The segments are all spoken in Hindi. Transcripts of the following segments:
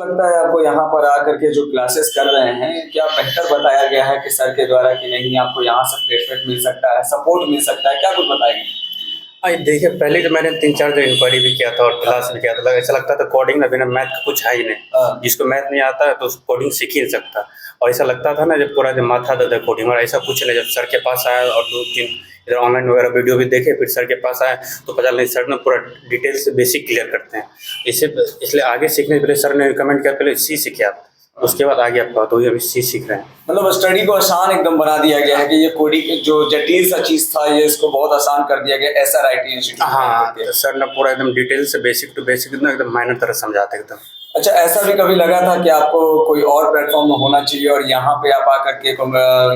लगता है आपको यहाँ पर आकर के जो क्लासेस कर रहे हैं, क्या बेहतर बताया गया है कि सर के द्वारा कि नहीं आपको यहाँ से प्लेसमेंट मिल सकता है, सपोर्ट मिल सकता है, क्या कुछ बताएंगे? देखिए, पहले तो मैंने 3-4 जगह इंक्वायरी भी किया था और क्लास भी किया था। ऐसा लगता था कोडिंग में बिना मैथ का कुछ है ही नहीं। हाँ। जिसको मैथ नहीं आता है तो उसको कोडिंग सीख ही नहीं सकता। और ऐसा लगता था ना, जब पूरा दिन माथा दर्द है कोडिंग, और ऐसा कुछ नहीं। जब सर के पास आया और 2-3 इधर ऑनलाइन वगैरह वीडियो भी देखे, फिर सर के पास आया तो पता नहीं सर ने पूरा डिटेल से बेसिक क्लियर करते हैं। इसलिए आगे सीखने के लिए सर ने रिकमेंड किया पहले सी सीखिए आप, उसके बाद आगे आप तो अभी सी सीख रहे हैं। मतलब स्टडी को आसान एकदम बना दिया गया है कि ये कोडिंग जो जटिल सा चीज था ये इसको बहुत आसान कर दिया गया SRIT इंस्टीट्यूट। हाँ, तो सर ने पूरा एकदम डिटेल से बेसिक टू बेसिक एकदम माइनर तरह समझाते एकदम। अच्छा, ऐसा भी कभी लगा था कि आपको कोई और प्लेटफॉर्म में होना चाहिए और यहाँ पे आप आकर के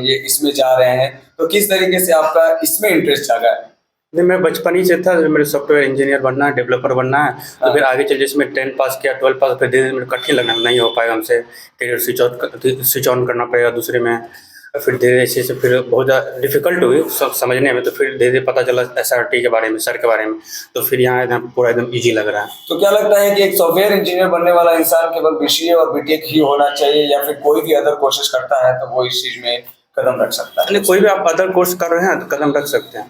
ये इसमें जा रहे हैं, तो किस तरीके से आपका इसमें इंटरेस्ट जागा है? नहीं, मैं बचपन ही से था, मेरे सॉफ्टवेयर इंजीनियर बनना है, डेवलपर बनना है। तो फिर आगे चल जैसे मैं 10 पास किया, 12 पास, फिर धीरे धीरे कठिन लगना, नहीं हो पाएगा हमसे, करियर स्विच ऑन करना पड़ेगा दूसरे में। फिर धीरे ऐसे से फिर बहुत ज़्यादा डिफिकल्ट हुई सब समझने में। तो फिर धीरे धीरे पता चला SRT के बारे में, सर के बारे में, तो फिर यहाँ एकदम पूरा एकदम ईजी लग रहा है। तो क्या लगता है कि एक सॉफ्टवेयर इंजीनियर बनने वाला इंसान केवल BCA और BTech ही होना चाहिए, या फिर कोई भी अदर कोर्सेज करता है तो वो इस चीज में कदम रख सकता है? नहीं, कोई भी आप अदर कोर्स कर रहे हैं तो कदम रख सकते हैं,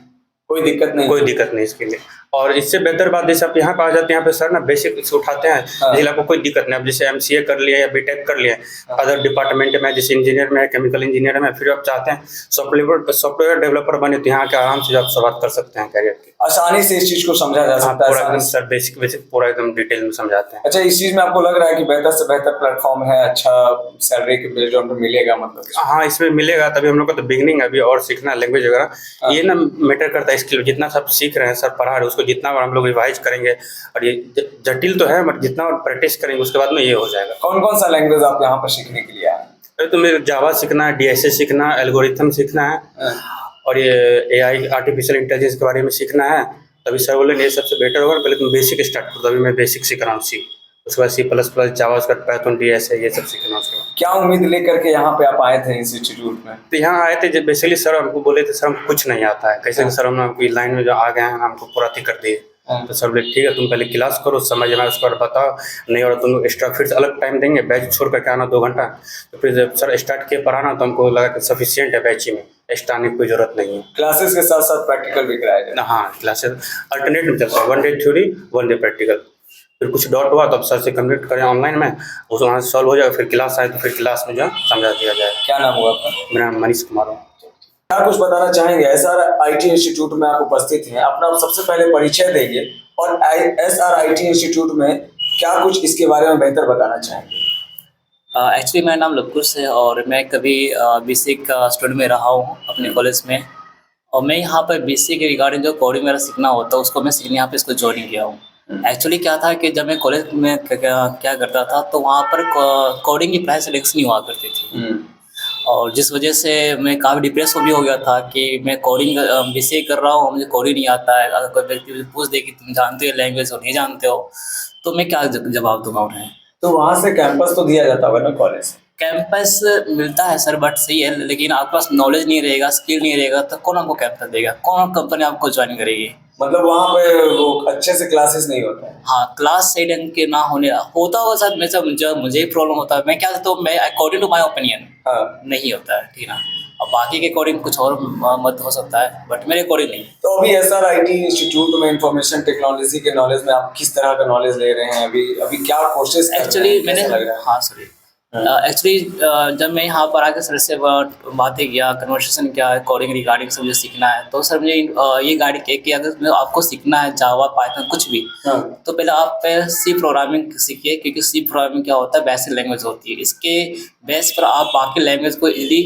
कोई दिक्कत नहीं? कोई दिक्कत नहीं इसके लिए। और इससे बेहतर बात, जैसे आप यहाँ पे आ जाते हैं, यहाँ पे सर ना बेसिक से उठाते हैं, इसलिए आपको कोई दिक्कत नहीं। आप जैसे MCA कर लिया या BTech कर लिया, अदर डिपार्टमेंट में जैसे इंजीनियर में, केमिकल इंजीनियर में, फिर आप चाहते हैं सॉफ्टवेयर डेवलपर बने, तो यहाँ के आराम से आप शुरुआत कर सकते हैं करियर की। आसानी से इस चीज को समझा जा सकता है। सर बेसिक पूरा एकदम डिटेल में समझाते हैं। अच्छा, इस चीज में आपको लग रहा है कि बेहतर से बेहतर प्लेटफॉर्म है, अच्छा सैलरी के बेस्ड पे मिलेगा मतलब? हाँ, इसमें मिलेगा। तभी हम लोग का तो बिगनिंग अभी, और सीखना लैंग्वेज वगैरह ये ना मैटर करता है। स्किल जितना सब सीख रहे हैं, सर पढ़ा रहे हैं, उसको जितना बार हम लोग रिवाइज करेंगे, और ये जटिल तो है बट जितना प्रैक्टिस करेंगे उसके बाद में ये हो जाएगा। कौन कौन सा लैंग्वेज आप यहाँ पर सीखने के लिए आए? अरे तो मेरे जावा सीखना है, DSA सीखना है, एल्गोरिथम सीखना है, और ये AI आर्टिफिशियल इंटेलिजेंस के बारे में सीखना है। तभी सर बोले ये सबसे बेटर होगा, पहले तुम बेसिक स्टार्ट करो। तभी मैं बेसिक सीख रहा हूँ, उसके बाद C++, जावास्क्रिप्ट, पाइथन, DSA ये सब सीखना। उसके बाद क्या उम्मीद लेकर के यहाँ पे आप आए थे इंस्टीट्यूट में? तो यहाँ आए थे जब बेसिकली सर हमको बोले थे, सर हमको कुछ नहीं आता है, कैसे सर हम आपकी लाइन में जो आ गए हैं हमको पूरा कर दिए। तो सर बोले ठीक है, तुम पहले क्लास करो, समझ में उसके बाद बताओ, नहीं और तुम एक्स्ट्रा फिर से अलग टाइम देंगे, बैच छोड़ करके आना 2 घंटा। तो फिर जब सर स्टार्ट किए पढ़ाना तो हमको लगा कि सफिशिएंट है बैच में, एक्स्ट्रा आने की कोई जरूरत नहीं है। क्लासेस के साथ साथ प्रैक्टिकल भी कराया जाए? हाँ, क्लासेस अल्टरनेट में चलता है, 1 डे थ्योरी 1 डे प्रैक्टिकल। फिर कुछ डाउट हुआ तो अब सर से कंप्लीट करें ऑनलाइन में, उस वहाँ से सॉल्व हो जाएगा। फिर क्लास आए तो फिर क्लास में जो समझा दिया जाए। क्या नाम हुआ आपका? मेरा नाम मनीष कुमार है। क्या कुछ बताना चाहेंगे? SRIT इंस्टीट्यूट में आप उपस्थित हैं, अपना सबसे पहले परिचय देंगे और SRIT इंस्टीट्यूट में क्या कुछ इसके बारे में बेहतर बताना चाहेंगे? एक्चुअली मेरा नाम लवकुश है और मैं कभी BCA का स्टूडेंट में रहा हूँ अपने कॉलेज में। और मैं यहाँ पर BCA के रिगार्डिंग जो कोडिंग वगैरह सीखना होता है उसको मैं सीखने यहाँ पे इसको ज्वाइन किया हूँ। एक्चुअली क्या था कि जब मैं कॉलेज में क्या करता था तो वहाँ पर कोडिंग की प्राइस सिलेक्शन नहीं हुआ करती थी, और जिस वजह से मैं काफ़ी डिप्रेस भी हो गया था कि मैं कोडिंग BCA कर रहा हूँ, मुझे कोडिंग नहीं आता है। अगर कोई व्यक्ति मुझे पूछ दे कि तुम जानते हो लैंग्वेज और नहीं जानते हो, तो मैं क्या जवाब दूंगा उन्हें? तो वहाँ से कैंपस तो दिया जाता होगा ना कॉलेज? कैंपस मिलता है सर, बट सही है, लेकिन आपके पास नॉलेज नहीं रहेगा, स्किल नहीं रहेगा, तो कौन आपको कैंपस देगा? कौन कंपनी आपको ज्वाइन करेगी? मतलब वहाँ पे वो अच्छे से क्लासेस नहीं होते हैं? हाँ, क्लास सही ढंग के ना होने होता होगा सर। मैं सब मुझे ही प्रॉब्लम होता है, मैं क्या कहता हूँ, मैं अकॉर्डिंग टू माई ओपिनियन नहीं होता है, ठीक है ना। अब बाकी के अकॉर्डिंग कुछ और मत हो सकता है, बट मेरे अकॉर्डिंग नहीं। तो अभी SRIT इंस्टीट्यूट में इंफॉर्मेशन टेक्नोलॉजी के नॉलेज में आप किस तरह का नॉलेज ले रहे हैं? अभी क्या कोर्सेज एक्चुअली मैंने हाँ सॉरी एक्चुअली जब मैं यहाँ पर आकर सर से बातें किया, कन्वर्सेशन किया, कोडिंग रिगार्डिंग सब मुझे सीखना है, तो सर मुझे ये गाइड किया कि अगर आपको सीखना है जावा, पाइथन कुछ भी, तो पहले आप C प्रोग्रामिंग सीखिए, क्योंकि C प्रोग्रामिंग क्या होता है, बेसिक लैंग्वेज होती है। इसके बेस पर आप बाकी लैंग्वेज को इजीली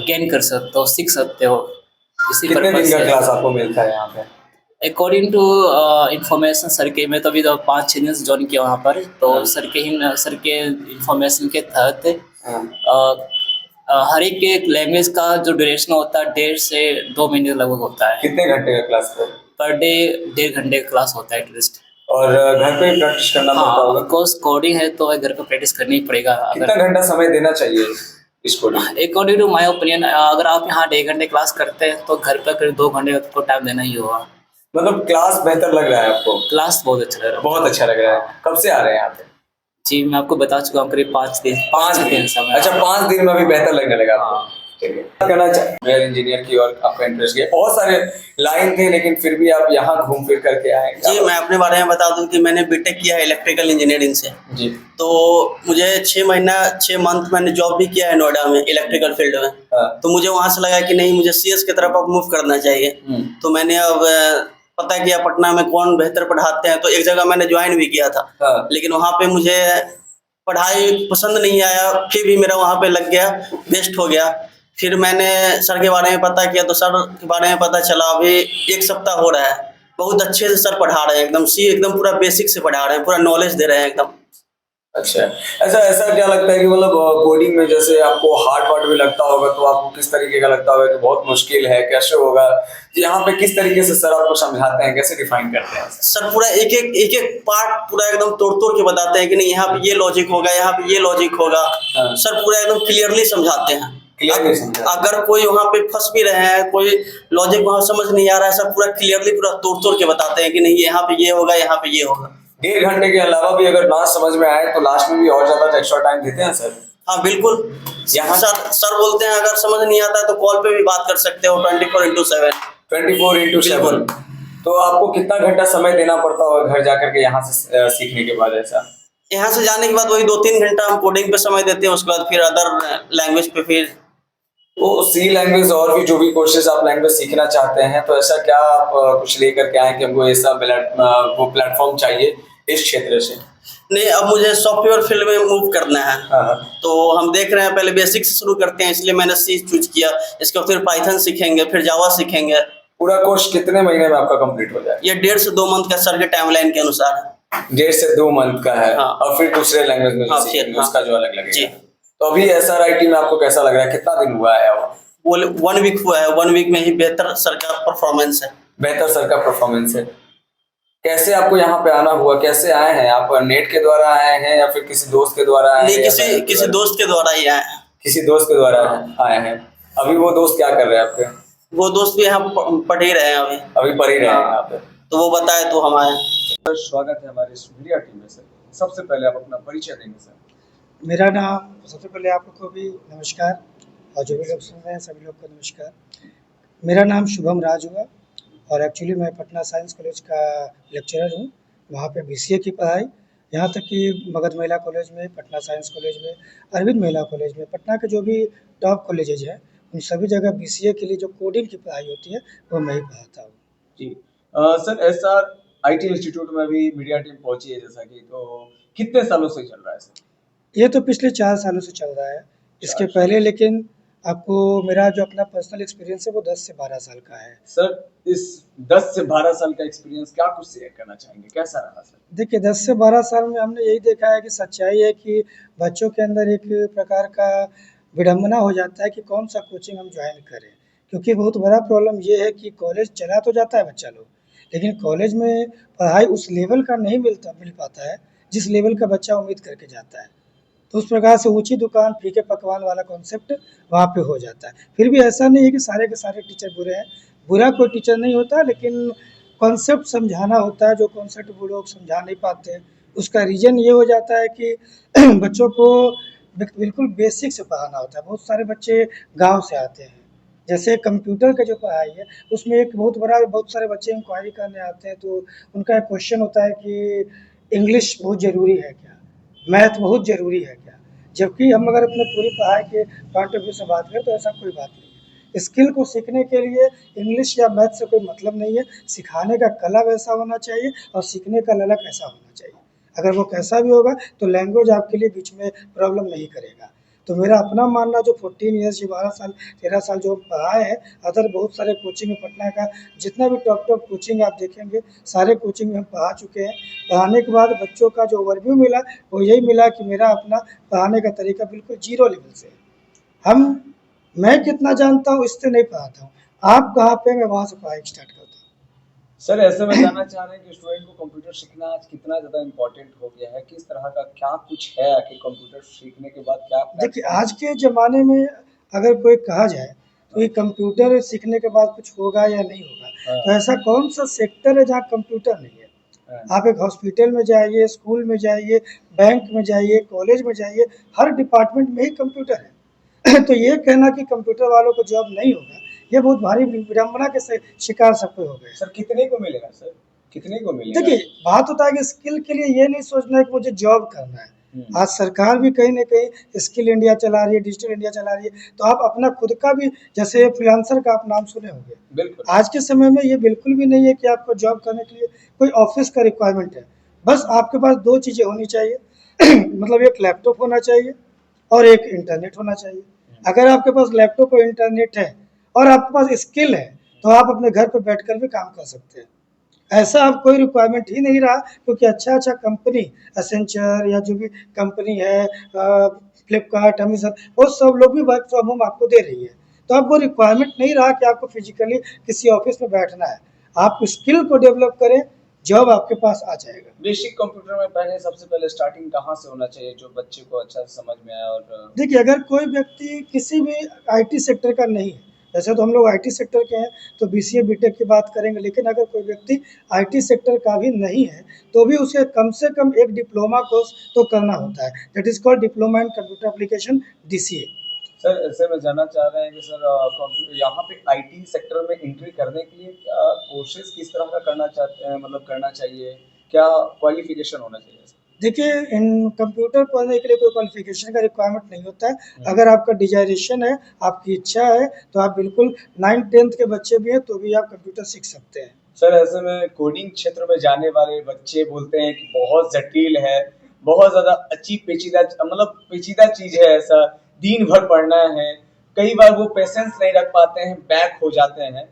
गेन कर सकते हो, सीख सकते हो। इसी कितने दिन का से क्लास आपको मिलता है यहाँ पे? अकॉर्डिंग टू इंफॉर्मेशन सर के, मैं तो अभी तो 5-6 दिन से ज्वाइन किया वहाँ पर, तो सर के इंफॉर्मेशन के तहत हर एक लैंग्वेज का जो ड्यूरेशन होता है 1.5 से 2 महीने लगभग होता है। कितने घंटे का क्लास पर डे 1.5 घंटे का क्लास होता है एटलीस्ट। और घर पे प्रैक्टिस करना पड़ता होगा? ऑफकोर्स कोडिंग है तो घर पे प्रैक्टिस करनी ही पड़ेगा। कितना घंटा समय देना चाहिए इस coding? According to my opinion, अगर आप यहाँ 1.5 घंटे क्लास करते हैं तो घर पर करीब 2 घंटे को टाइम देना ही होगा। मतलब क्लास बेहतर लग रहा है आपको? क्लास बहुत अच्छा लग रहा है। बहुत अच्छा लग रहा है। कब से आ रहे हैं यहाँ पे? जी मैं आपको बता चुका हूँ करीब 5 दिन 5 दिन समय। अच्छा 5 दिन में अभी बेहतर लगने लगा आपको चलिए क्या कहना चाहिए इंजीनियर की और आपका इंटरेस्ट गया बहुत सारे लाइन थे लेकिन फिर भी आप यहाँ घूम फिर करके आए जी मैं अपने बारे में बता दूं कि मैंने बीटेक किया है इलेक्ट्रिकल इंजीनियरिंग से। जी तो मुझे 6 मंथ मैंने जॉब भी किया है नोएडा में इलेक्ट्रिकल फील्ड में। हाँ। तो मुझे वहाँ से लगा कि नहीं मुझे सीएस की तरफ अब मूव करना चाहिए। तो मैंने अब पता किया पटना में कौन बेहतर पढ़ाते हैं, तो एक जगह मैंने ज्वाइन भी किया था। हाँ। लेकिन वहाँ पे मुझे पढ़ाई पसंद नहीं आया, फिर भी मेरा वहाँ पे लग गया, वेस्ट हो गया। फिर मैंने सर के बारे में पता किया तो सर के बारे में पता चला अभी 1 सप्ताह हो रहा है, बहुत अच्छे से सर पढ़ा रहे हैं, एकदम पूरा बेसिक से पढ़ा रहे हैं, पूरा नॉलेज दे रहे हैं एकदम। अच्छा ऐसा क्या लगता है कि मतलब कोडिंग में जैसे आपको हार्ड भी लगता होगा तो आपको किस तरीके का लगता होगा कि बहुत मुश्किल है कैसे होगा यहाँ पे किस तरीके से सर आपको समझाते हैं कैसे डिफाइन करते हैं सर पूरा एक पार्ट पूरा एकदम तोड़ के बताते हैं कि नहीं यहाँ पे ये लॉजिक होगा, यहाँ पे ये लॉजिक होगा। हाँ। सर पूरा एकदम क्लियरली समझाते हैं। अगर कोई वहाँ पे फंस भी रहे हैं, कोई लॉजिक वहाँ समझ नहीं आ रहा है, सर पूरा क्लियरली पूरा तोड़ के बताते हैं कि नहीं यहाँ पे ये होगा, यहाँ पे ये होगा। 1.5 घंटे के अलावा भी अगर ना समझ में आए तो लास्ट में भी और ज्यादा एक्स्ट्रा टाइम देते हैं सर? हाँ बिल्कुल। यहाँ सर बोलते हैं अगर समझ नहीं आता है तो कॉल पे भी बात कर सकते हो 24/7। 24/7। तो आपको कितना घंटा समय देना पड़ता होगा घर जाकर के यहाँ से सीखने के बाद? ऐसा यहाँ से जाने के बाद वही 2-3 घंटा हम कोडिंग पे समय देते हैं, उसके बाद फिर अदर लैंग्वेज पे फिर वो सी लैंग्वेज और भी जो भी कोर्सेज आप लैंग्वेज सीखना चाहते हैं तो ऐसा क्या आप कुछ लेकर के आए कि हमको ऐसा वो प्लेटफॉर्म चाहिए इस क्षेत्र से? नहीं, अब मुझे सॉफ्टवेयर फील्ड में मूव करना है। हाँ। तो हम देख रहे हैं पहले बेसिक से शुरू करते हैं, इसलिए मैंने सी चूज किया। इसके बाद फिर पाइथन सीखेंगे, फिर जावा सीखेंगे। पूरा कोर्स कितने महीने में आपका कंप्लीट हो जाए? ये 1.5 से 2 मंथ का सर के टाइमलाइन के अनुसार है। 1.5 से 2 मंथ का है। हाँ। और फिर दूसरे लैंग्वेज में हाँ, सीखेंगे, हाँ। उसका जो अलग लगेगा। जी। तो अभी SRIT में आपको कैसा लग रहा है? कितना दिन हुआ है? वो 1 वीक हुआ है, 1 वीक में ही बेहतर सर का परफॉर्मेंस है। बेहतर सर का परफॉर्मेंस है। कैसे आपको यहाँ पे आना हुआ? कैसे आए हैं आप? नेट के द्वारा आए हैं या फिर किसी दोस्त के द्वारा आए हैं? नहीं, किसी दोस्त के द्वारा ही आए हैं। किसी दोस्त के द्वारा आए हैं। अभी वो दोस्त क्या कर रहे हैं आपके? वो दोस्त भी यहाँ पढ़ ही रहे हैं अभी पढ़ ही रहे हैं यहाँ पे। तो वो बताए तो हम आए। सर स्वागत है हमारे इस मीडिया टीम में। सर सबसे पहले आप अपना परिचय देंगे सर? मेरा नाम, सबसे पहले आप लोग को भी नमस्कार और जो भी लोग सुन रहे हैं सभी लोग को नमस्कार। मेरा नाम शुभम राज हुआ और एक्चुअली मैं पटना साइंस कॉलेज का लेक्चरर हूँ। वहाँ पे BCA की पढ़ाई, यहाँ तक कि मगध महिला कॉलेज में, पटना साइंस कॉलेज में, अरविंद महिला कॉलेज में, पटना के जो भी टॉप कॉलेजेज हैं उन सभी जगह BCA के लिए जो कोडिंग की पढ़ाई होती है वो मैं ही पढ़ाता हूँ। जी सर SRIT इंस्टीट्यूट में भी मीडिया टीम पहुंची है जैसा कि, तो कितने सालों से चल रहा है सर? ये तो पिछले 4 सालों से चल रहा है। इसके पहले लेकिन आपको मेरा जो अपना पर्सनल एक्सपीरियंस है वो 10 से 12 साल का है। सर इस 10 से 12 साल का एक्सपीरियंस क्या कुछ शेयर करना चाहेंगे? कैसा रहा सर? देखिए 10 से 12 साल में हमने यही देखा है कि सच्चाई है कि बच्चों के अंदर एक प्रकार का विडंबना हो जाता है कि कौन सा कोचिंग हम ज्वाइन करें, क्योंकि बहुत बड़ा प्रॉब्लम ये है कि कॉलेज चला तो जाता है बच्चा लोग, लेकिन कॉलेज में पढ़ाई उस लेवल का नहीं मिल पाता है जिस लेवल का बच्चा उम्मीद करके जाता है। तो उस प्रकार से ऊँची दुकान फीके पकवान वाला कॉन्सेप्ट वहाँ पे हो जाता है। फिर भी ऐसा नहीं है कि सारे के सारे टीचर बुरे हैं, बुरा कोई टीचर नहीं होता, लेकिन कॉन्सेप्ट समझाना होता है जो कॉन्सेप्ट वो लोग समझा नहीं पाते। उसका रीज़न ये हो जाता है कि बच्चों को बिल्कुल बेसिक से पढ़ाना होता है। बहुत सारे बच्चे गाँव से आते हैं, जैसे कंप्यूटर का जो पढ़ाई है उसमें एक बहुत सारे बच्चे इंक्वायरी करने आते हैं, तो उनका एक क्वेश्चन होता है कि इंग्लिश बहुत ज़रूरी है क्या, मैथ बहुत ज़रूरी है क्या? जबकि हम अगर अपने पूरी पढ़ाई के पॉइंट ऑफ व्यू से बात करें तो ऐसा कोई बात नहीं है। स्किल को सीखने के लिए इंग्लिश या मैथ से कोई मतलब नहीं है, सिखाने का कला वैसा होना चाहिए और सीखने का ललक ऐसा होना चाहिए। अगर वो कैसा भी होगा तो लैंग्वेज आपके लिए बीच में प्रॉब्लम नहीं करेगा। तो मेरा अपना मानना जो 14 ईयर्स, 12 साल 13 साल जो पढ़ाए हैं, अदर बहुत सारे कोचिंग में पटना का जितना भी टॉप कोचिंग आप देखेंगे सारे कोचिंग में हम पढ़ा चुके हैं। पढ़ाने के बाद बच्चों का जो ओवरव्यू मिला वो यही मिला कि मेरा अपना पढ़ाने का तरीका बिल्कुल जीरो लेवल से है। मैं कितना जानता हूँ इससे नहीं पढ़ाता हूँ, आप कहाँ पे मैं वहाँ से पढ़ाई स्टार्ट करता हूँ। सर ऐसे में जानना चाह रहे हैं कि स्टूडेंट को कंप्यूटर सीखना आज कितना ज़्यादा इम्पोर्टेंट हो गया है? किस तरह का क्या कुछ है कि कंप्यूटर सीखने के बाद क्या? देखिए आज के ज़माने में अगर कोई कहा जाए तो ये कंप्यूटर सीखने के बाद कुछ होगा या नहीं होगा, तो ऐसा कौन सा सेक्टर है जहाँ कंप्यूटर नहीं है? आप एक हॉस्पिटल में जाइए, स्कूल में जाइए, बैंक में जाइए, कॉलेज में जाइए, हर डिपार्टमेंट में ही कंप्यूटर है। तो ये कहना कि कंप्यूटर वालों को जॉब नहीं होगा, ये बहुत भारी विडंबना के शिकार सब कोई हो गए। सर कितने को मिलेगा सर, कितने को मिलेगा? देखिए, बात होता है कि स्किल के लिए ये नहीं सोचना है कि मुझे जॉब करना है। आज सरकार भी कहीं न कहीं स्किल इंडिया चला रही है, डिजिटल इंडिया चला रही है, तो आप अपना खुद का भी, जैसे फ्रीलांसर का आप नाम सुने होंगे। बिल्कुल। आज के समय में ये बिल्कुल भी नहीं है कि आपको जॉब करने के लिए कोई ऑफिस का रिक्वायरमेंट है। बस आपके पास 2 चीज़ें होनी चाहिए मतलब एक लैपटॉप होना चाहिए और एक इंटरनेट होना चाहिए। अगर आपके पास लैपटॉप और इंटरनेट है और आपके पास स्किल है, तो आप अपने घर पे बैठकर भी काम कर सकते हैं। ऐसा अब कोई रिक्वायरमेंट ही नहीं रहा, क्योंकि अच्छा कंपनी एसेंचर या जो भी कंपनी है, फ्लिपकार्ट, अमेज़न, वो सब लोग भी वर्क फ्रॉम होम आपको दे रही है। तो अब वो रिक्वायरमेंट नहीं रहा कि आपको फिजिकली किसी ऑफिस में बैठना है। आप स्किल को डेवलप करें, जॉब आपके पास आ जाएगा। बेसिक कंप्यूटर में पहले सबसे पहले स्टार्टिंग कहाँ से होना चाहिए जो बच्चे को अच्छा से समझ में आए? और देखिए, अगर कोई व्यक्ति किसी भी आईटी सेक्टर का नहीं है, वैसे तो हम लोग आईटी सेक्टर के हैं तो बीसीए बीटेक की बात करेंगे, लेकिन अगर कोई व्यक्ति आईटी सेक्टर का भी नहीं है तो भी उसे कम से कम एक डिप्लोमा कोर्स तो करना होता है, that is called diploma in computer application, DCA. Sir ऐसे में जानना चाह रहे हैं कि सर यहाँ पे आईटी सेक्टर में एंट्री करने के लिए कोर्सेज किस तरह का करना चाहते हैं, मतलब करना चाहिए, क्या क्वालिफिकेशन होना चाहिए? देखिए, इन कंप्यूटर पढ़ने के लिए कोई क्वालिफिकेशन का रिक्वायरमेंट नहीं होता है। अगर आपका डिजायरेशन है, आपकी इच्छा है, तो आप बिल्कुल 9th-10th के बच्चे भी हैं तो भी आप कंप्यूटर सीख सकते हैं। सर ऐसे में कोडिंग क्षेत्र में जाने वाले बच्चे बोलते हैं कि बहुत जटिल है, बहुत ज़्यादा अच्छी पेचीदा, मतलब पेचीदा चीज़ है, ऐसा दिन भर पढ़ना है, कई बार वो पेशेंस नहीं रख पाते हैं, बैक हो जाते हैं,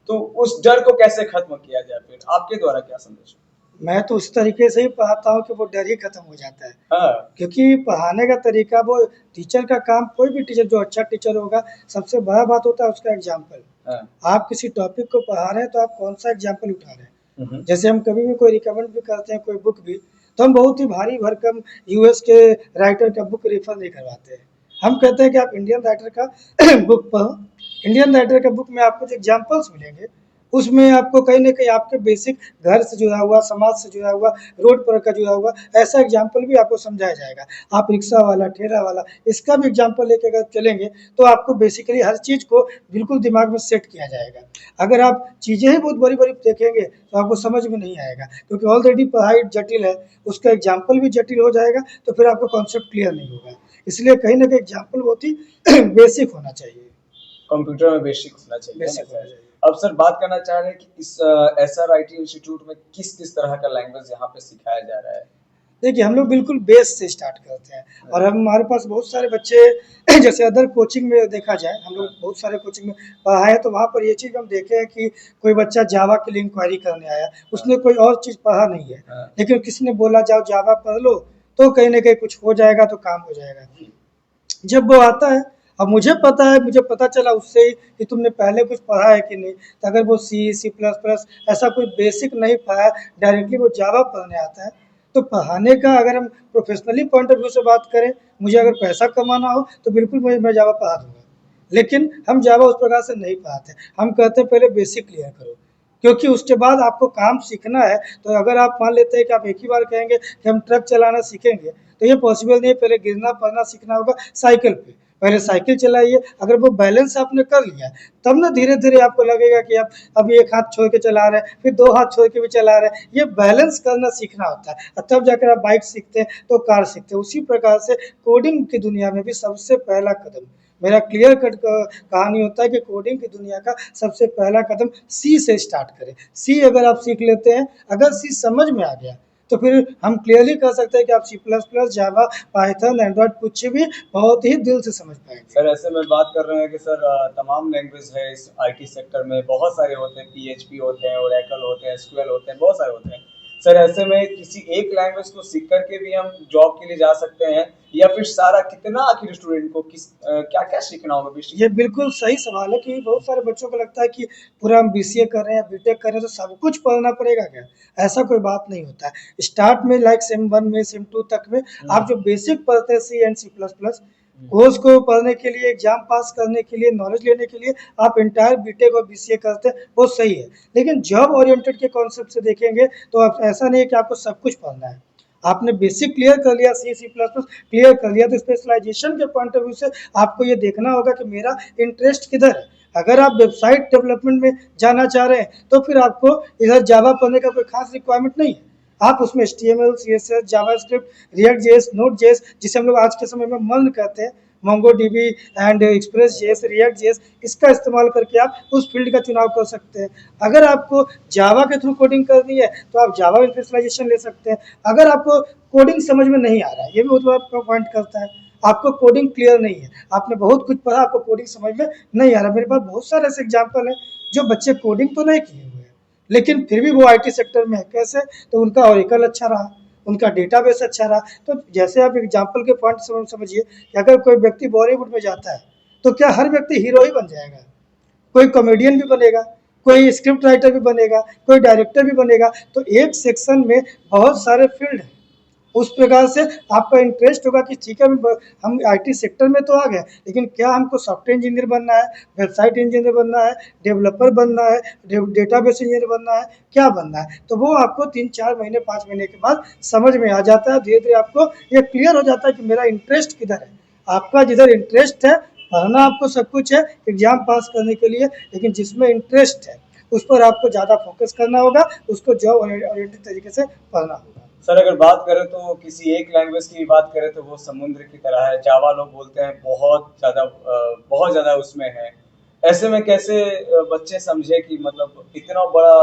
तो उस डर को कैसे खत्म किया जाए? फिर आपके द्वारा क्या संदेश? मैं तो उस तरीके से ही पढ़ाता हूँ कि वो डर ही खत्म हो जाता है। हाँ। क्योंकि पढ़ाने का तरीका, वो टीचर का काम, कोई भी टीचर जो अच्छा टीचर होगा, सबसे बड़ा बात होता है उसका एग्जाम्पल। हाँ। आप किसी टॉपिक को पढ़ा रहे हैं तो आप कौन सा एग्जाम्पल उठा रहे हैं। हम्म। जैसे हम कभी भी कोई रिकमेंड भी करते हैं कोई बुक भी, तो हम बहुत ही भारी भरकम यूएस के राइटर का बुक रेफर नहीं करवाते हैं। हम कहते हैं कि आप इंडियन राइटर का बुक पढ़ो। इंडियन राइटर का बुक में आपको जो एग्जाम्पल्स मिलेंगे, उसमें आपको कहीं न कहीं आपके बेसिक घर से जुड़ा हुआ, समाज से जुड़ा हुआ, रोड पर का जुड़ा हुआ ऐसा एग्जाम्पल भी आपको समझाया जाएगा। आप रिक्शा वाला, ठेला वाला, इसका भी एग्जाम्पल लेके अगर चलेंगे तो आपको बेसिकली हर चीज़ को बिल्कुल दिमाग में सेट किया जाएगा। अगर आप चीज़ें ही बहुत बड़ी-बड़ी देखेंगे तो आपको समझ में नहीं आएगा, क्योंकि ऑलरेडी पढ़ाई जटिल है, उसका एग्जाम्पल भी जटिल हो जाएगा, तो फिर आपको कॉन्सेप्ट क्लियर नहीं होगा। इसलिए कहीं न कहीं एग्जाम्पल बहुत ही बेसिक होना चाहिए। कंप्यूटर में बेसिक होना चाहिए। बेसिक होना चाहिए। अब सर बात करना चाह रहे हैं कि इस SRIT इंस्टीट्यूट में किस किस तरह का लैंग्वेज यहाँ पे सिखाया जा रहा है? देखिए, हम लोग बिल्कुल बेस से स्टार्ट करते हैं और हमारे पास बहुत सारे बच्चे जैसे अदर कोचिंग में देखा जाए, हम लोग बहुत सारे कोचिंग में पढ़ाए हैं, तो वहाँ पर ये चीज़ हम देखे हैं कि कोई बच्चा जावा के लिए इंक्वायरी करने आया, उसने कोई और चीज़ पढ़ा नहीं है, लेकिन किसी ने बोला जाओ जावा पढ़ लो तो कहीं न कहीं कुछ हो जाएगा, तो काम हो जाएगा। जब वो आता है, अब मुझे पता है, मुझे पता चला उससे ही कि तुमने पहले कुछ पढ़ा है कि नहीं, तो अगर वो C++ ऐसा कोई बेसिक नहीं पढ़ा, डायरेक्टली वो जावा पढ़ने आता है, तो पढ़ाने का अगर हम प्रोफेशनली पॉइंट ऑफ व्यू से बात करें, मुझे अगर पैसा कमाना हो तो बिल्कुल मैं जावा पढ़ा दूँगा। लेकिन हम जावा उस प्रकार से नहीं पढ़ाते, हम कहते हैं पहले बेसिक क्लियर करो, क्योंकि उसके बाद आपको काम सीखना है। तो अगर आप मान लेते हैं कि आप एक ही बार कहेंगे कि हम ट्रक चलाना सीखेंगे, तो ये पॉसिबल नहीं है। पहले गिरना पड़ना सीखना होगा साइकिल पे, पहले साइकिल चलाइए, अगर वो बैलेंस आपने कर लिया तब ना धीरे धीरे आपको लगेगा कि आप अब एक हाथ छोड़ के चला रहे हैं, फिर 2 हाथ छोड़ के भी चला रहे हैं। ये बैलेंस करना सीखना होता है, और तब जाकर आप बाइक सीखते हैं तो कार सीखते हैं। उसी प्रकार से कोडिंग की दुनिया में भी सबसे पहला कदम, मेरा क्लियर कट कहानी होता है कि कोडिंग की दुनिया का सबसे पहला कदम सी से स्टार्ट करें। सी अगर आप सीख लेते हैं, अगर सी समझ में आ गया, तो फिर हम क्लियरली कह सकते हैं कि आप C++, जावा, पाइथन, एंड्रॉयड कुछ भी बहुत ही दिल से समझ पाएंगे। सर ऐसे में बात कर रहे हैं कि सर तमाम लैंग्वेज है इस IT सेक्टर में, बहुत सारे होते हैं, PHP होते हैं, ओरेकल होते हैं, SQL होते हैं, बहुत सारे होते हैं। सर ऐसे में किसी एक लैंग्वेज को सीख करके भी हम जॉब के लिए जा सकते हैं, या फिर सारा कितना आखिर स्टूडेंट को किस क्या क्या सीखना होगा? ये बिल्कुल सही सवाल है कि बहुत सारे बच्चों को लगता है कि पूरा हम बीसीए कर रहे हैं, बीटेक कर रहे हैं तो सब कुछ पढ़ना पड़ेगा क्या? ऐसा कोई बात नहीं होता है। स्टार्ट में लाइक सेम 1 में, सेम 2 तक में आप जो बेसिक पढ़ते हैं C एंड C++, कोर्स को पढ़ने के लिए, एग्जाम पास करने के लिए, नॉलेज लेने के लिए आप इंटायर बीटेक और बीसीए करते हैं, वो सही है। लेकिन जॉब ओरिएंटेड के कॉन्सेप्ट से देखेंगे तो आप ऐसा नहीं है कि आपको सब कुछ पढ़ना है। आपने बेसिक क्लियर कर लिया, सी सी प्लस प्लस क्लियर कर लिया, तो स्पेशलाइजेशन के पॉइंट ऑफ व्यू से आपको ये देखना होगा कि मेरा इंटरेस्ट किधर है। अगर आप वेबसाइट डेवलपमेंट में जाना चाह रहे हैं तो फिर आपको इधर जावा पढ़ने का कोई खास रिक्वायरमेंट नहीं है। आप उसमें HTML, CSS, JavaScript, react JS, node JS, जिसे हम लोग आज के समय में मर्न कहते हैं, MongoDB and express JS, react JS, इसका इस्तेमाल करके आप उस फील्ड का चुनाव कर सकते हैं। अगर आपको जावा के थ्रू कोडिंग करनी है तो आप जावा में स्पेशलाइजेशन ले सकते हैं। अगर आपको कोडिंग समझ में नहीं आ रहा है, ये भी बहुत बड़ा पॉइंट करता है, आपको कोडिंग क्लियर नहीं है, आपने बहुत कुछ पढ़ा, आपको कोडिंग समझ में नहीं आ रहा। मेरे पास बहुत सारे ऐसे एग्जाम्पल हैं जो बच्चे कोडिंग तो नहीं किए हुए हैं लेकिन फिर भी वो IT सेक्टर में है। कैसे? तो उनका ओरेकल अच्छा रहा, उनका डेटाबेस अच्छा रहा। तो जैसे आप एग्जाम्पल के पॉइंट समझिए कि अगर कोई व्यक्ति बॉलीवुड में जाता है तो क्या हर व्यक्ति हीरो ही बन जाएगा? कोई कॉमेडियन भी बनेगा, कोई स्क्रिप्ट राइटर भी बनेगा, कोई डायरेक्टर भी बनेगा। तो एक सेक्शन में बहुत सारे फील्ड हैं। उस प्रकार से आपका इंटरेस्ट होगा कि ठीक है हम IT सेक्टर में तो आ गए, लेकिन क्या हमको सॉफ्टवेयर इंजीनियर बनना है, वेबसाइट इंजीनियर बनना है, डेवलपर बनना है, डेटाबेस इंजीनियर बनना है, क्या बनना है? तो वो आपको 3-4 महीने 5 महीने के बाद समझ में आ जाता है। धीरे धीरे आपको ये क्लियर हो जाता है कि मेरा इंटरेस्ट किधर है। आपका जिधर इंटरेस्ट है, पढ़ना आपको सब कुछ है एग्जाम पास करने के लिए, लेकिन जिसमें इंटरेस्ट है उस पर आपको ज़्यादा फोकस करना होगा, उसको जॉब ओरिएंटेड तरीके से पढ़ना होगा। सर अगर बात करें तो किसी एक लैंग्वेज की बात करें तो वो समुद्र की तरह है। जावा लोग बोलते हैं बहुत ज़्यादा उसमें है। ऐसे में कैसे बच्चे समझे कि मतलब इतना बड़ा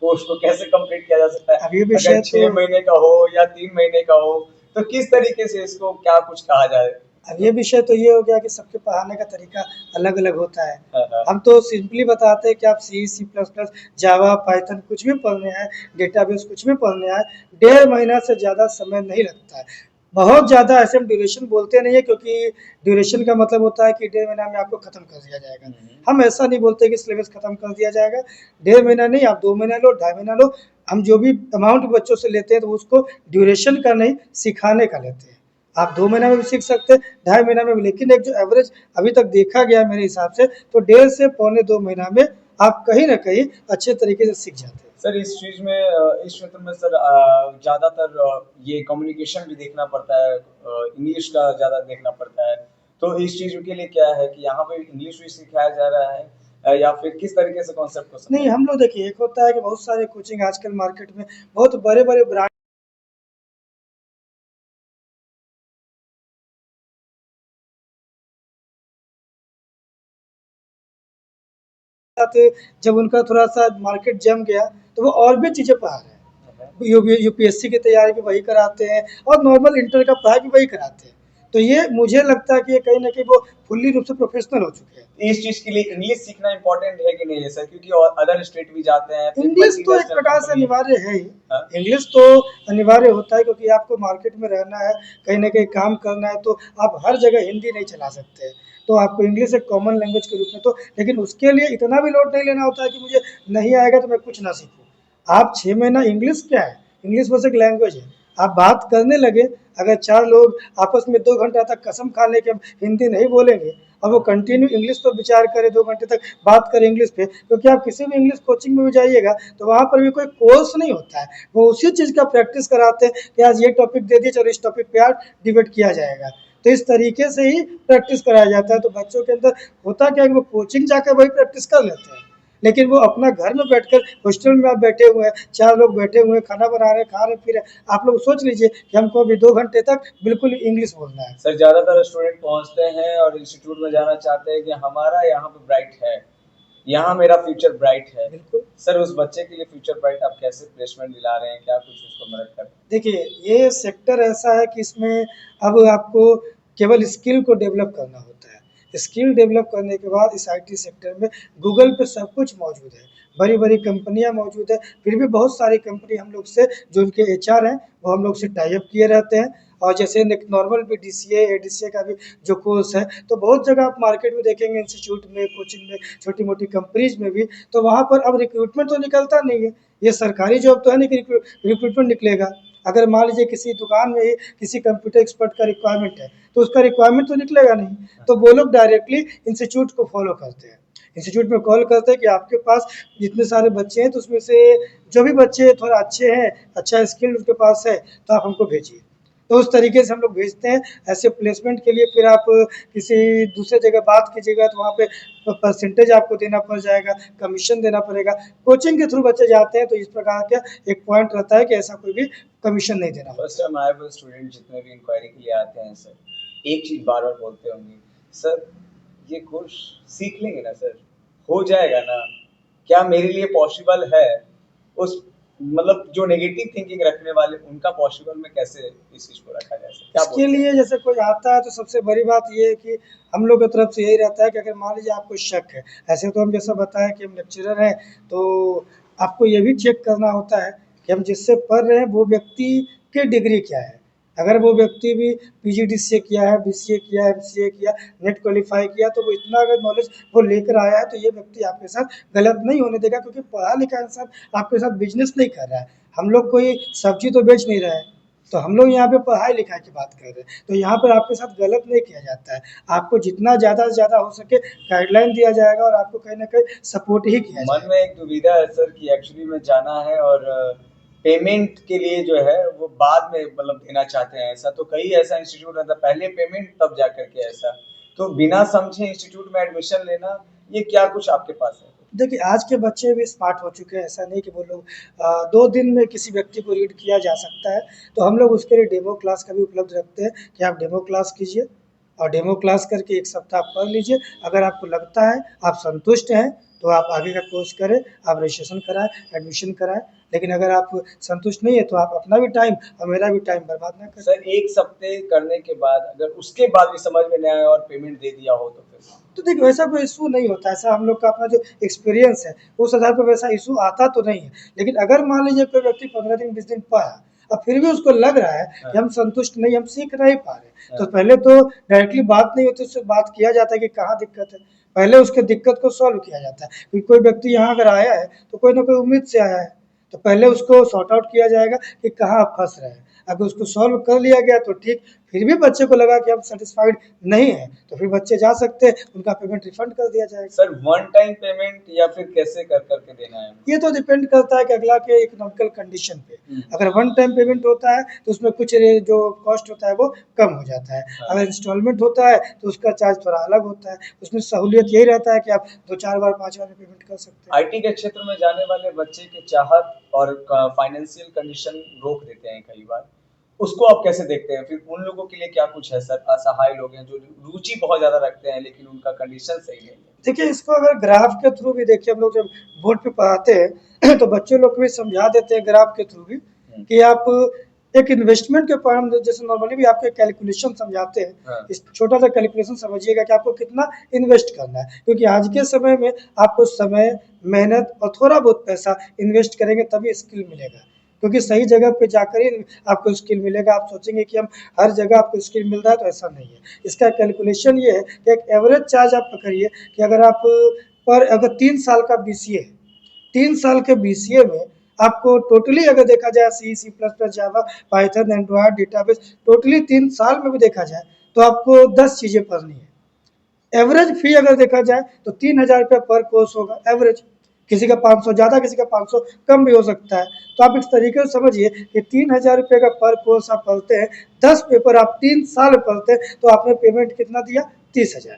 कोर्स को कैसे कंप्लीट किया जा सकता है? अब ये विषय अगर 6 महीने का हो या 3 महीने का हो तो किस तरीके से इसको क्या कुछ कहा जाए? अब ये विषय तो ये हो गया कि सबके पढ़ाने का तरीका अलग अलग होता है। हाँ। हम तो सिंपली बताते हैं कि आप C++, जावा, पाइथन कुछ भी पढ़ने आए, डेटाबेस कुछ भी पढ़ने आए, 1.5 महीना से ज़्यादा समय नहीं लगता है। बहुत ज़्यादा ऐसे हम ड्यूरेशन बोलते नहीं है, क्योंकि ड्यूरेशन का मतलब होता है कि 1.5 महीना में आपको खत्म कर दिया जाएगा। हम ऐसा नहीं बोलते कि सिलेबस खत्म कर दिया जाएगा। 1.5 महीना नहीं, आप 2 महीना लो, 2.5 महीना लो। हम जो भी अमाउंट बच्चों से लेते हैं तो उसको ड्यूरेशन का नहीं, सिखाने का लेते हैं। आप 2 महीना में भी सीख सकते हैं, 2.5 महीना में भी, लेकिन एक जो एवरेज अभी तक देखा गया मेरे हिसाब से तो 1.5 से पौने 2 महीना में आप कहीं ना कहीं अच्छे तरीके से सीख जाते हैं। सर इस चीज में इस क्षेत्र में सर ज्यादातर ये कम्युनिकेशन भी देखना पड़ता है, इंग्लिश का ज्यादा देखना पड़ता है। तो इस चीज के लिए क्या है कि यहाँ पे इंग्लिश भी सिखाया जा रहा है या फिर किस तरीके से कॉन्सेप्ट को नहीं, हम लोग देखिए, एक होता है कि बहुत सारे कोचिंग आजकल मार्केट में बहुत बड़े बड़े ब्रांड जब उनका थोड़ा सा मार्केट जम गया तो वो और भी चीज़ें पढ़ा रहे हैं। UPSC की तैयारी भी वही कराते हैं और नॉर्मल इंटर का पढ़ाई भी वही कराते हैं। तो ये मुझे लगता है कि ये कहीं ना कहीं वो फुल्ली रूप से प्रोफेशनल हो चुके हैं। इस चीज के लिए इंग्लिश सीखना इम्पोर्टेंट है कि नहीं है सर? क्योंकि और अदर स्टेट भी जाते हैं। इंग्लिश तो एक प्रकार से अनिवार्य है ही। इंग्लिश तो अनिवार्य होता है, क्योंकि आपको मार्केट में रहना है, कहीं ना कहीं काम करना है, तो आप हर जगह हिंदी नहीं चला सकते। तो आपको इंग्लिश एक कॉमन लैंग्वेज के रूप में, तो लेकिन उसके लिए इतना भी लोड नहीं लेना होता है कि मुझे नहीं आएगा तो मैं कुछ ना सीखूँ। आप 6 महीना, इंग्लिश क्या है? इंग्लिश बस एक लैंग्वेज है। आप बात करने लगे, अगर 4 लोग आपस में 2 घंटा तक कसम खा लें कि हम हिंदी नहीं बोलेंगे और वो कंटिन्यू इंग्लिश पर विचार करें, 2 घंटे तक बात करें इंग्लिश पे, क्योंकि आप किसी भी इंग्लिश कोचिंग में भी जाइएगा तो वहाँ पर भी कोई कोर्स नहीं होता है। वो उसी चीज़ का प्रैक्टिस कराते हैं कि आज ये टॉपिक दे दिए, चलो इस टॉपिक पे आज डिबेट किया जाएगा। तो इस तरीके से ही प्रैक्टिस कराया जाता है। तो बच्चों के अंदर होता क्या है कि वो कोचिंग जाकर वही प्रैक्टिस कर लेते हैं, लेकिन वो अपना घर में बैठकर, हॉस्टल में आप बैठे हुए हैं, 4 लोग बैठे हुए हैं, खाना बना रहे हैं, खा रहे फिर आप लोग सोच लीजिए कि हमको अभी 2 घंटे तक बिल्कुल इंग्लिश बोलना है। सर ज्यादातर स्टूडेंट पहुंचते हैं और इंस्टीट्यूट में जाना चाहते हैं कि हमारा यहाँ पे ब्राइट है, यहाँ मेरा फ्यूचर ब्राइट है। बिल्कुल सर उस बच्चे के लिए फ्यूचर ब्राइट आप कैसे प्लेसमेंट दिला रहे हैं, क्या कुछ उसको मदद करते हैं? देखिए, ये सेक्टर ऐसा है कि इसमें अब आपको केवल स्किल को डेवलप करना होता है। स्किल डेवलप करने के बाद इस IT सेक्टर में गूगल पे सब कुछ मौजूद है, बड़ी बड़ी कंपनियां मौजूद है। फिर भी बहुत सारी कंपनी हम लोग से, जो उनके HR हैं, वो हम लोग से टाई अप किए रहते हैं। और जैसे नॉर्मल भी DCA ADCA का भी जो कोर्स है, तो बहुत जगह आप मार्केट में देखेंगे, इंस्टीट्यूट में, कोचिंग में, छोटी मोटी कंपनीज में भी, तो वहाँ पर अब रिक्रूटमेंट तो निकलता नहीं है। ये सरकारी जॉब तो है नहीं कि रिक्रूटमेंट निकलेगा। अगर मान लीजिए किसी दुकान में ही किसी कंप्यूटर एक्सपर्ट का रिक्वायरमेंट है तो उसका रिक्वायरमेंट तो निकलेगा नहीं, तो वो लोग डायरेक्टली इंस्टीट्यूट को फॉलो करते हैं, इंस्टीट्यूट में कॉल करते हैं कि आपके पास जितने सारे बच्चे हैं तो उसमें से जो भी बच्चे थोड़ा अच्छे हैं, अच्छा स्किल उनके पास है तो आप हमको भेजिए। तो उस तरीके से हम लोग भेजते हैं। ऐसे प्लेसमेंट के लिए फिर आप किसी दूसरे जगह बात कीजिएगा तो वहाँ पे परसेंटेज आपको देना पड़ जाएगा, कमीशन देना पड़ेगा। कोचिंग के थ्रू बच्चे जाते हैं तो इस प्रकार का एक पॉइंट रहता है कि ऐसा कोई भी कमीशन नहीं देना। फर्स्ट टाइम आए हुए स्टूडेंट जितने भी इंक्वायरी के लिए आते हैं सर, एक चीज़ बार बार बोलते होंगे, सर ये कोर्स सीख लेंगे ना सर, हो जाएगा ना, क्या मेरे लिए पॉसिबल है? उस मतलब जो नेगेटिव थिंकिंग रखने वाले उनका पॉसिबल में कैसे इस चीज़ को रखा जाए सर? क्या इसके लिए जैसे कोई आता है तो सबसे बड़ी बात ये है कि हम लोग की तरफ से यही रहता है कि अगर मान लीजिए आपको शक है, ऐसे तो हम जैसा बताया कि हम लेक्चरर हैं तो आपको ये भी चेक करना होता है कि हम जिससे पढ़ रहे हैं वो व्यक्ति की डिग्री क्या है। अगर वो व्यक्ति भी पीजीडीसीए किया है, बीसीए किया है, एमसीए किया, नेट क्वालिफाई किया तो वो इतना अगर नॉलेज वो लेकर आया है तो ये व्यक्ति आपके साथ गलत नहीं होने देगा, क्योंकि पढ़ा लिखा इंसान आपके साथ बिजनेस नहीं कर रहा है। हम लोग कोई सब्जी तो बेच नहीं रहे हैं, तो हम लोग यहाँ पे पढ़ाई लिखाई की बात कर रहे हैं, तो यहाँ पर आपके साथ गलत नहीं किया जाता है। आपको जितना ज़्यादा से ज़्यादा हो सके गाइडलाइन दिया जाएगा और आपको कहीं ना कहीं सपोर्ट ही किया मन जाएगा। में एक दुविधा है सर कि एक्चुअली में जाना है और पेमेंट के लिए जो है वो बाद में मतलब देना चाहते हैं, ऐसा तो कई ऐसा इंस्टीट्यूट रहता है पहले पेमेंट तब जा करके, ऐसा तो बिना समझे इंस्टीट्यूट में एडमिशन लेना, ये क्या कुछ आपके पास है? देखिए आज के बच्चे भी स्मार्ट हो चुके हैं, ऐसा नहीं कि वो लोग 2 दिन में किसी व्यक्ति को रीड किया जा सकता है, तो हम लोग उसके लिए डेमो क्लास का भी उपलब्ध रखते हैं कि आप डेमो क्लास कीजिए और डेमो क्लास करके 1 सप्ताह पढ़ लीजिए। अगर आपको लगता है, आप संतुष्ट हैं, तो आप आगे का कोर्स करें, आप रजिस्ट्रेशन कराएँ, एडमिशन कराएँ। लेकिन अगर आप संतुष्ट नहीं है तो आप अपना भी टाइम और मेरा भी टाइम बर्बाद ना करें। सर 1 सप्ते करने के बाद अगर उसके बाद भी समझ में नहीं आया और पेमेंट दे दिया हो तो फिर? तो देखिए वैसा कोई इशू नहीं होता, ऐसा हम लोग का अपना जो एक्सपीरियंस है उस आधार पर वैसा इशू आता तो नहीं है। लेकिन अगर मान लीजिए कोई व्यक्ति 15 दिन 20 दिन पढ़ा और फिर भी उसको लग रहा है कि हम संतुष्ट नहीं, हम सीख नहीं पा रहे, तो पहले तो डायरेक्टली बात नहीं होती, उससे बात किया जाता है कि कहाँ दिक्कत है। पहले उसके दिक्कत को सॉल्व किया जाता है, क्योंकि कोई व्यक्ति यहाँ अगर आया है तो कोई ना कोई उम्मीद से आया है, तो पहले उसको सॉर्ट आउट किया जाएगा कि कहाँ आप फंस रहे हैं। अगर उसको सॉल्व कर लिया गया तो ठीक, फिर भी बच्चे को लगा कि हम सेटिस्फाइड नहीं है तो फिर बच्चे जा सकते हैं, उनका पेमेंट रिफंड कर दिया जाएगा। सर वन टाइम पेमेंट या फिर कैसे कर करके देना है? ये तो डिपेंड करता है कि अगला के इकोनॉमिकल कंडीशन पे। अगर वन टाइम पेमेंट होता है तो उसमें कुछ जो कॉस्ट होता है वो कम हो जाता है। अगर इंस्टॉलमेंट होता है तो उसका चार्ज थोड़ा अलग होता है। उसमें सहूलियत यही रहता है कि आप 2-4 बार 5 बार में पेमेंट कर सकते हैं। आईटी के क्षेत्र में जाने वाले बच्चे की चाहत और फाइनेंशियल कंडीशन रोक देते हैं कई बार, उसको आप कैसे देखते हैं? फिर उन लोगों के लिए क्या कुछ है सर? असहाय लोग हैं जो रुचि बहुत ज़्यादा रखते हैं लेकिन उनका कंडीशन सही नहीं है। देखिए इसको अगर ग्राफ के थ्रू भी देखिए, हम लोग जब बोर्ड पे पढ़ाते हैं तो बच्चे लोग को भी समझा देते हैं ग्राफ के थ्रू भी कि आप एक इन्वेस्टमेंट के फॉर्म जैसे नॉर्मली भी आपको कैलकुलेशन समझाते हैं। हाँ। इस छोटा सा कैलकुलेशन समझिएगा कि आपको कितना इन्वेस्ट करना है, क्योंकि आज के समय में आपको समय, मेहनत और थोड़ा बहुत पैसा इन्वेस्ट करेंगे तभी स्किल मिलेगा, क्योंकि सही जगह पे जाकर ही आपको स्किल मिलेगा। आप सोचेंगे कि हम हर जगह आपको स्किल मिल रहा है, तो ऐसा नहीं है। इसका कैलकुलेशन ये है कि एक एवरेज चार्ज आप पकड़िए कि अगर आप अगर 3 साल का बीसीए है, 3 साल के बीसीए में आपको टोटली अगर देखा जाए सी प्लस प्लस, जावा, पाइथन, एंड्रॉयड, डेटाबेस, टोटली 3 साल में भी देखा जाए तो आपको 10 चीज़ें पढ़नी है। एवरेज फी अगर देखा जाए तो 3000 रुपये पर कोर्स होगा एवरेज। किसी का 500 ज़्यादा, किसी का 500 कम भी हो सकता है। तो आप इस तरीके से समझिए कि 3000 रुपये का पर कोर्स आप पढ़ते हैं, 10 पेपर आप 3 साल पढ़ते हैं, तो आपने पेमेंट कितना दिया? 30,000।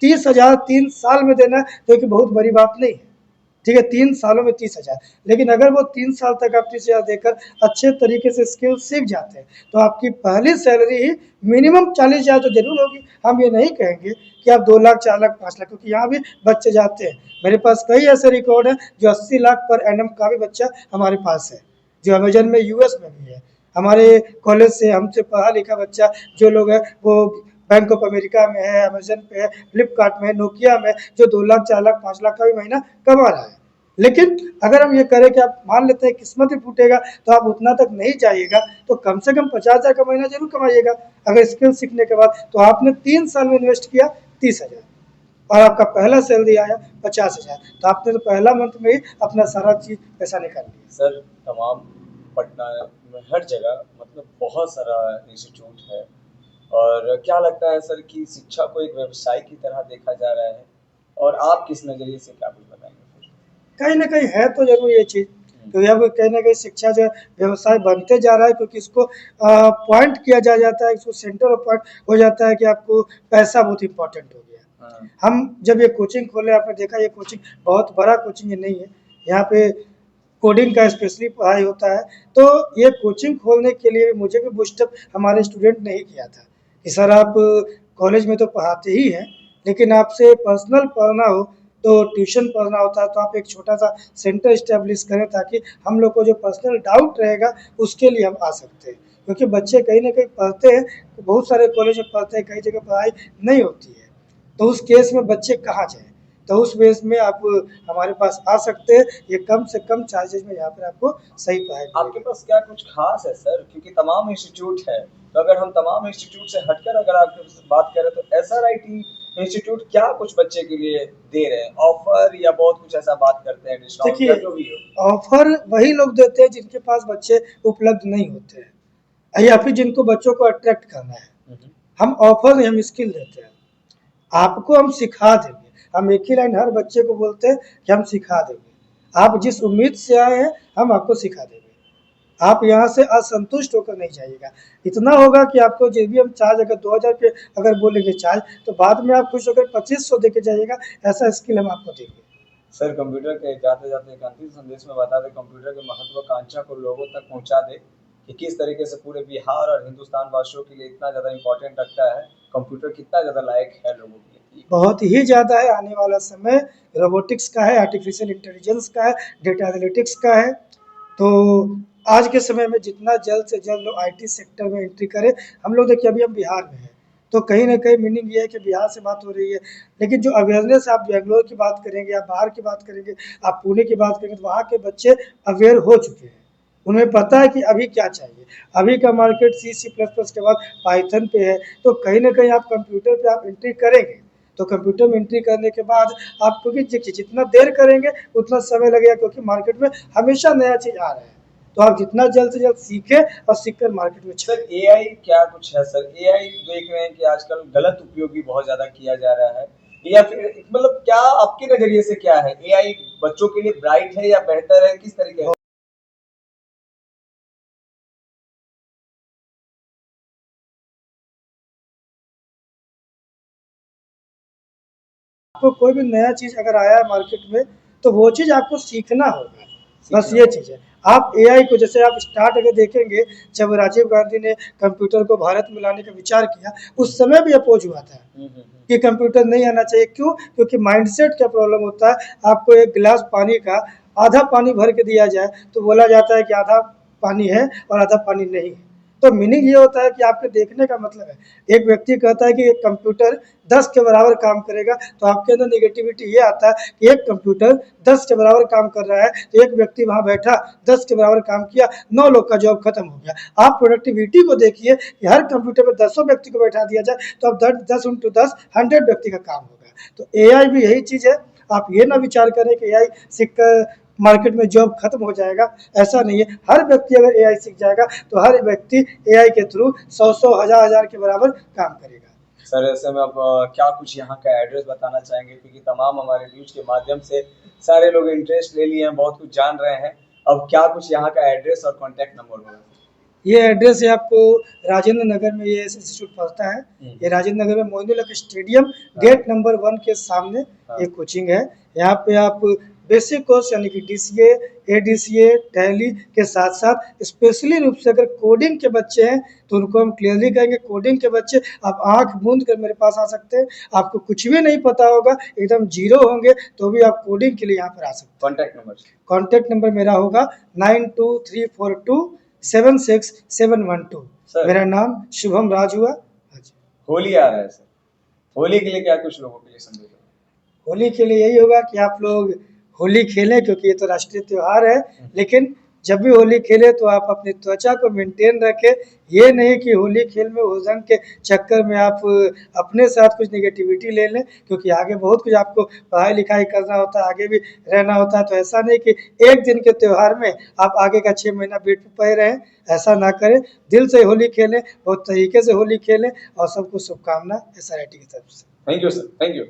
30,000 3 साल में देना जो कि बहुत बड़ी बात नहीं है, ठीक है, 3 सालों में 30,000। लेकिन अगर वो 3 साल तक आप 30,000 देकर अच्छे तरीके से स्किल सीख जाते हैं तो आपकी पहली सैलरी ही मिनिमम 40,000 तो जरूर होगी। हम ये नहीं कहेंगे कि आप 2 लाख, 4 लाख, 5 लाख, क्योंकि यहाँ भी बच्चे जाते हैं। मेरे पास कई ऐसे रिकॉर्ड हैं जो 80 लाख पर एनम का भी बच्चा हमारे पास है, जो अमेजन में, यूएस में भी है। हमारे कॉलेज से हमसे पढ़ा लिखा बच्चा जो लोग है वो बैंक ऑफ अमेरिका में है, अमेजन पे है, फ्लिपकार्ट में है, नोकिया में, जो 2 लाख, 4 लाख, 5 लाख का भी महीना कमा रहा है। लेकिन अगर हम ये करें कि आप मान लेते हैं किस्मत ही फूटेगा तो आप उतना तक नहीं जाइएगा, तो कम से कम 50,000 का महीना जरूर कमाइएगा अगर स्किल सीखने के बाद। तो आपने 3 साल में इन्वेस्ट किया 30,000 और आपका पहला सैलरी आया 50,000, तो आपने तो पहला मंथ में ही अपना सारा चीज पैसा निकाल लिया। सर तमाम पटना में हर जगह मतलब बहुत सारा इंस्टीट्यूट है, और क्या लगता है सर कि शिक्षा को एक व्यवसाय की तरह देखा जा रहा है, और आप किस नज़रिए से क्या कुछ बताएंगे? कहीं ना कहीं है तो जरूर ये चीज़, क्योंकि अब कहीं ना कहीं शिक्षा जो है व्यवसाय बनते जा रहा है, क्योंकि इसको पॉइंट किया जा जाता है, इसको सेंटर ऑफ पॉइंट हो जाता है कि आपको पैसा बहुत इंपॉर्टेंट हो गया। हाँ। हम जब ये कोचिंग खोले, आपने देखा ये कोचिंग बहुत बड़ा कोचिंग नहीं है, यहाँ पे कोडिंग का स्पेशली पढ़ाई होता है। तो ये कोचिंग खोलने के लिए मुझे भी बूस्टअप हमारे स्टूडेंट ने ही किया था कि सर आप कॉलेज में तो पढ़ाते ही हैं, लेकिन आपसे पर्सनल पढ़ना हो तो ट्यूशन पढ़ना होता है, तो आप एक छोटा सा सेंटर इस्टेब्लिश करें ताकि हम लोग को जो पर्सनल डाउट रहेगा उसके लिए हम आ सकते हैं। क्योंकि बच्चे कहीं ना कहीं पढ़ते हैं, बहुत सारे कॉलेज में पढ़ते हैं, कई जगह पढ़ाई नहीं होती है, तो उस केस में बच्चे कहाँ जाएँ? तो उस बेस में आप हमारे पास आ सकते हैं, ये कम से कम चार्जेज में यहाँ पर आपको सही पढ़ाई आपके मिलेगी। पास क्या कुछ खास है सर? क्योंकि तमाम इंस्टीट्यूट है, तो अगर हम तमाम इंस्टीट्यूट से हटकर अगर आपकी बात करें तो SRIT इंस्टीट्यूट क्या कुछ बच्चे के लिए दे रहे हैं ऑफर, या बहुत कुछ ऐसा बात करते हैं डिस्काउंट या देखिए, जो भी हो? ऑफ़र वही लोग देते हैं जिनके पास बच्चे उपलब्ध नहीं होते हैं या फिर जिनको बच्चों को अट्रैक्ट करना है। हम ऑफ़र नहीं, हम स्किल देते हैं। आपको हम सिखा देंगे। हम एक ही लाइन हर बच्चे को बोलते हैं कि हम सिखा देंगे। आप जिस उम्मीद से आए हैं, हम आपको सिखा देंगे। आप यहाँ से असंतुष्ट होकर नहीं जाइएगा। इतना होगा कि आपको जो भी हम चार्ज, अगर 2000 रुपये अगर बोलेंगे चार्ज, तो बाद में आप खुश होकर 2500 देके जाइएगा। ऐसा स्किल हम आपको देंगे। सर कंप्यूटर के जाते-जाते एक अंतिम संदेश में बता दें, कंप्यूटर के महत्वाकांक्षा को लोगों तक पहुँचा दें कि किस तरीके से पूरे बिहार और हिंदुस्तान वासियों के लिए इतना ज़्यादा इम्पोर्टेंट रखता है, कंप्यूटर कितना ज़्यादा लायक है लोगों के लिए। बहुत ही ज़्यादा है। आने वाला समय रोबोटिक्स का है, आर्टिफिशियल इंटेलिजेंस का है, डेटा एनालिटिक्स का है। तो आज के समय में जितना जल्द से जल्द लोग आईटी सेक्टर में एंट्री करें। हम लोग देखिए अभी हम बिहार में हैं, तो कहीं न कहीं मीनिंग ये है कि बिहार से बात हो रही है, लेकिन जो अवेयरनेस आप बैंगलोर की बात करेंगे, आप बाहर की बात करेंगे, आप पुणे की बात करेंगे, तो वहाँ के बच्चे अवेयर हो चुके हैं। उन्हें पता है कि अभी क्या चाहिए। अभी का मार्केट C++ के बाद पाइथन पे है, तो कहीं न कहीं आप कंप्यूटर पे आप एंट्री करेंगे, तो कंप्यूटर में एंट्री करने के बाद आप, क्योंकि देखिए जितना देर करेंगे उतना समय लगेगा, क्योंकि मार्केट में हमेशा नया चीज़ आ रहा है। तो आप जितना जल्द से जल्द सीखें और सीखकर मार्केट में सर AI क्या कुछ है सर? AI देख रहे हैं कि आजकल गलत उपयोग भी बहुत ज़्यादा किया जा रहा है, या फिर मतलब क्या आपके नज़रिए से क्या है? AI बच्चों के लिए ब्राइट है या बेहतर है, किस तरीके से? आपको कोई भी नया चीज़ अगर आया है मार्केट में, तो वो चीज़ आपको सीखना होगा। बस ये चीज़ है। आप एआई को, जैसे आप स्टार्ट अगर देखेंगे, जब राजीव गांधी ने कंप्यूटर को भारत में लाने का विचार किया, उस समय भी अपोज हुआ था कि कंप्यूटर नहीं आना चाहिए। क्यों? क्योंकि माइंडसेट का प्रॉब्लम होता है। आपको एक गिलास पानी का आधा पानी भर के दिया जाए, तो बोला जाता है कि आधा पानी है और आधा पानी नहीं है। तो मीनिंग ये होता है कि आपके देखने का मतलब है। एक व्यक्ति कहता है कि एक कंप्यूटर 10 के बराबर काम करेगा, तो आपके अंदर नेगेटिविटी ये आता है कि एक कंप्यूटर 10 के बराबर काम कर रहा है, तो एक व्यक्ति वहाँ बैठा 10 के बराबर काम किया, 9 लोग का जॉब खत्म हो गया। आप प्रोडक्टिविटी को देखिए कि हर कंप्यूटर पर 10 व्यक्ति को बैठा दिया जाए, तो अब 10 × 10 100 व्यक्ति का काम होगा। तो एआई भी यही चीज़ है। आप ये ना विचार करें कि एआई सीख कर मार्केट में जॉब खत्म हो जाएगा, ऐसा नहीं है। हर व्यक्ति अगर एआई सीख जाएगा, तो हर व्यक्ति एआई के थ्रू 100 1000 के बराबर काम करेगा। सर ऐसे में आप क्या कुछ यहाँ का एड्रेस बताना चाहेंगे, क्योंकि तमाम हमारे न्यूज़ के माध्यम से सारे लोग इंटरेस्ट ले लिए हैं, बहुत कुछ जान रहे हैं। अब क्या कुछ यहाँ का एड्रेस और कॉन्टैक्ट नंबर होगा? ये एड्रेस है आपको राजेंद्र नगर में, ये इंस्टीट्यूट पड़ता है। ये राजेंद्र नगर में Moinul Haq stadium gate number 1 के सामने ये कोचिंग है। यहाँ पे आप बेसिक कोर्स यानी कि DCA, ADCA, टैली के साथ साथ स्पेशली रूप से अगर कोडिंग के बच्चे हैं, तो उनको हम क्लियरली कहेंगे कोडिंग के बच्चे आप आंख मूंद कर मेरे पास आ सकते हैं। आपको कुछ भी नहीं पता होगा, एकदम जीरो होंगे, तो भी आप कोडिंग के लिए यहाँ पर आ सकते हैं। कॉन्टैक्ट नंबर मेरा होगा 9234276712। मेरा नाम शुभम राज हुआ। होली आ रहा है सर, होली के लिए क्या कुछ लोगों के लिए संदेश है? होली के लिए यही होगा कि आप लोग होली खेलें, क्योंकि ये तो राष्ट्रीय त्यौहार है, लेकिन जब भी होली खेले तो आप अपनी त्वचा को मेंटेन रखें। ये नहीं कि होली खेल में ओजन के चक्कर में आप अपने साथ कुछ निगेटिविटी ले लें, क्योंकि आगे बहुत कुछ आपको पढ़ाई लिखाई करना होता है, आगे भी रहना होता है। तो ऐसा नहीं कि एक दिन के त्यौहार में आप आगे का 6 महीना बेड पे पड़े रहें, ऐसा ना करें। दिल से होली खेलें, बहुत तरीके से होली खेलें और सबको शुभकामना SRIT की तरफ से। Thank you sir, thank you.